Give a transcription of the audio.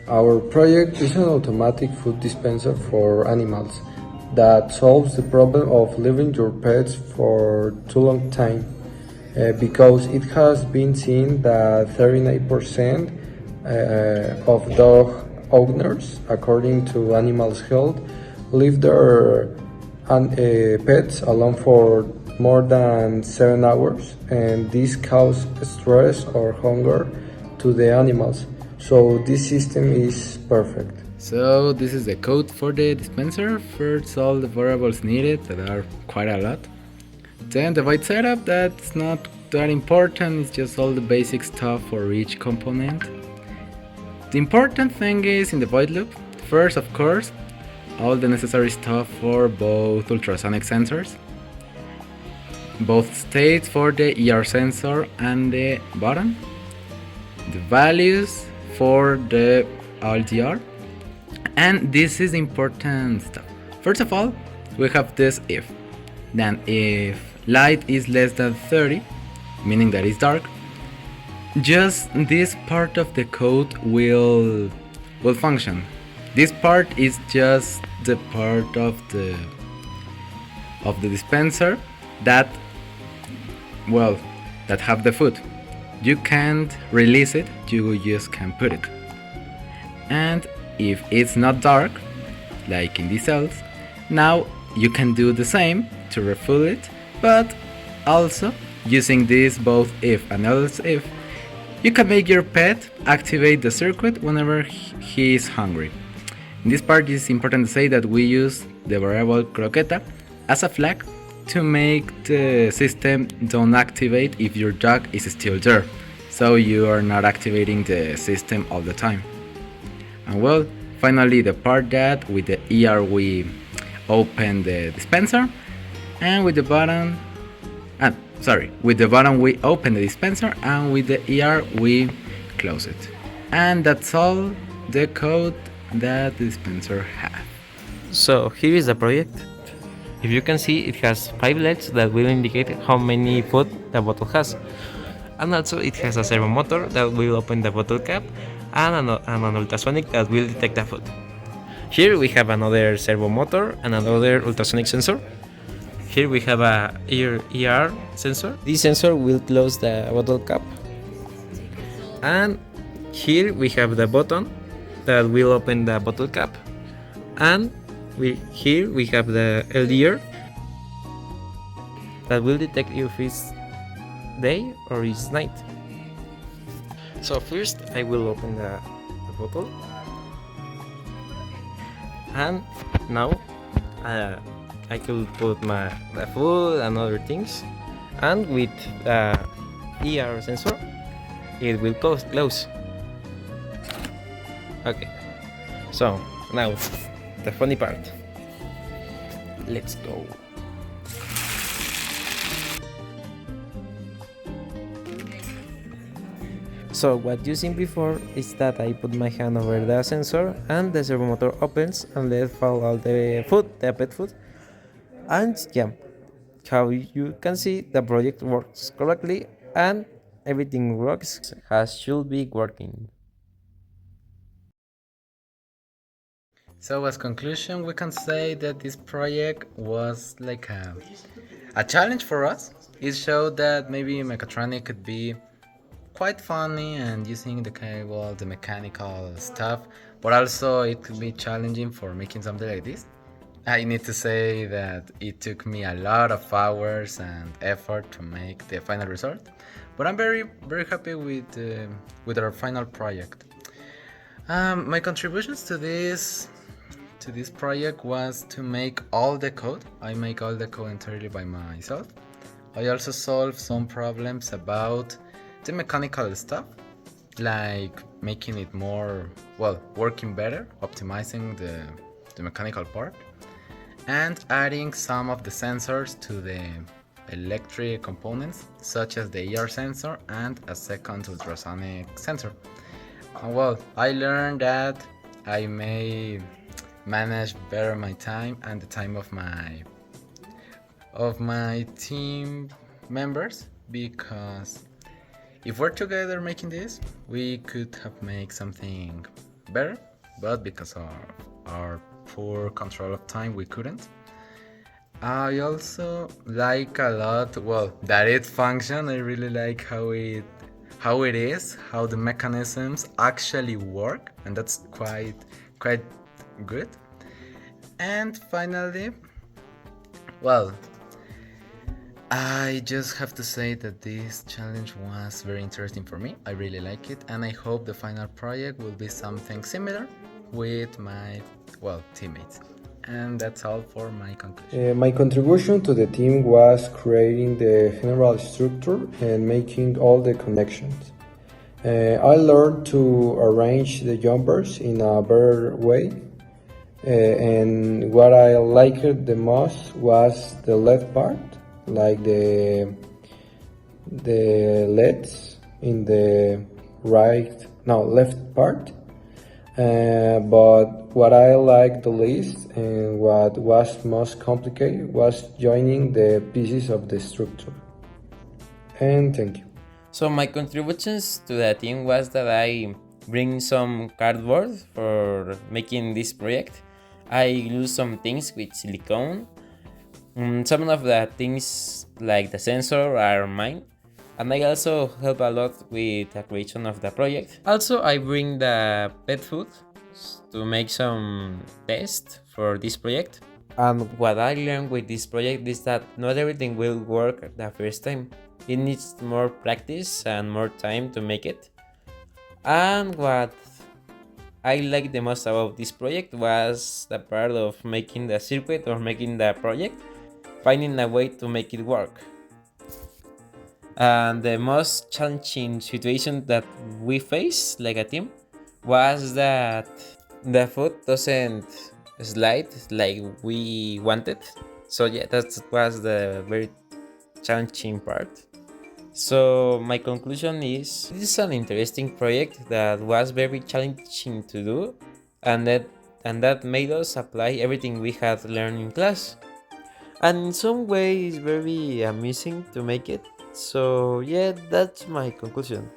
Our project is an automatic food dispenser for animals that solves the problem of leaving your pets for too long time. Because it has been seen that 39% of dog owners, according to Animals Health, leave their pets alone for more than 7 hours, and this causes stress or hunger to the animals. So this system is perfect. So this is the code for the dispenser. First, all the variables needed, that are quite a lot. Then the void setup, that's not that important, it's just all the basic stuff for each component. The important thing is in the void loop, first of course, all the necessary stuff for both ultrasonic sensors, both states for the ER sensor and the button, the values for the LDR, and this is important stuff. First of all, we have this if. Then if light is less than 30, meaning that it's dark, just this part of the code will function. This part is just the part of the dispenser that that have the food. You can't release it, you just can put it. And if it's not dark, like in these cells, now you can do the same to refill it, but also using this both if and else if, you can make your pet activate the circuit whenever he is hungry. In this part, it's important to say that we use the variable croqueta as a flag to make the system don't activate if your dog is still there, so you are not activating the system all the time. And finally the part that with the ER we open the dispenser, and with the button with the button we open the dispenser, and with the ER we close it. And that's all the code that the dispenser has. So here is the project. If you can see, it has 5 LEDs that will indicate how many food the bottle has. And also it has a servo motor that will open the bottle cap, and an ultrasonic that will detect the food. Here we have another servo motor and another ultrasonic sensor. Here we have a ER sensor. This sensor will close the bottle cap. And here we have the button that will open the bottle cap. And here we have the LDR that will detect if it's day or it's night. So first I will open the bottle, and now I could put the food and other things, and with the ER sensor it will close. Okay, so now the funny part. Let's go. So what you seen before is that I put my hand over the sensor and the servo motor opens and let fall all the food, the pet food. And yeah, how you can see, the project works correctly and everything works as should be working. So as conclusion, we can say that this project was like a challenge for us. It showed that maybe mechatronic could be quite funny and using the cable, the mechanical stuff, but also it could be challenging for making something like this. I need to say that it took me a lot of hours and effort to make the final result, but I'm very happy with our final project. My contributions to this project was to make all the code. I make all the code entirely by myself. I also solved some problems about the mechanical stuff, like making it more, working better, optimizing the mechanical part, and adding some of the sensors to the electric components, such as the ER sensor and a second ultrasonic sensor. I learned that I may manage better my time and the time of my team members, because if we're together making this, we could have made something better, but because of our poor control of time, we couldn't. I also like a lot, well, that it function. I really like how it is, how the mechanisms actually work, and that's quite good. And finally, well, I just have to say that this challenge was very interesting for me. I really like it, and I hope the final project will be something similar with my, well, teammates. And that's all for my conclusion. My contribution to the team was creating the general structure and making all the connections. I learned to arrange the jumpers in a better way, and what I liked the most was the left part, like the LEDs in the left part. But what I liked the least and what was most complicated was joining the pieces of the structure. And thank you. So my contributions to the team was that I bring some cardboard for making this project. I use some things with silicone. Some of the things like the sensor are mine. And I also help a lot with the creation of the project. Also, I bring the pet food to make some tests for this project. And what I learned with this project is that not everything will work the first time. It needs more practice and more time to make it. And what I liked the most about this project was the part of making the circuit or making the project, finding a way to make it work. And the most challenging situation that we face like a team was that the food doesn't slide like we wanted. So yeah, that was the very challenging part. So my conclusion is this is an interesting project that was very challenging to do, and that made us apply everything we had learned in class. And in some way it's very amusing to make it. So yeah, that's my conclusion.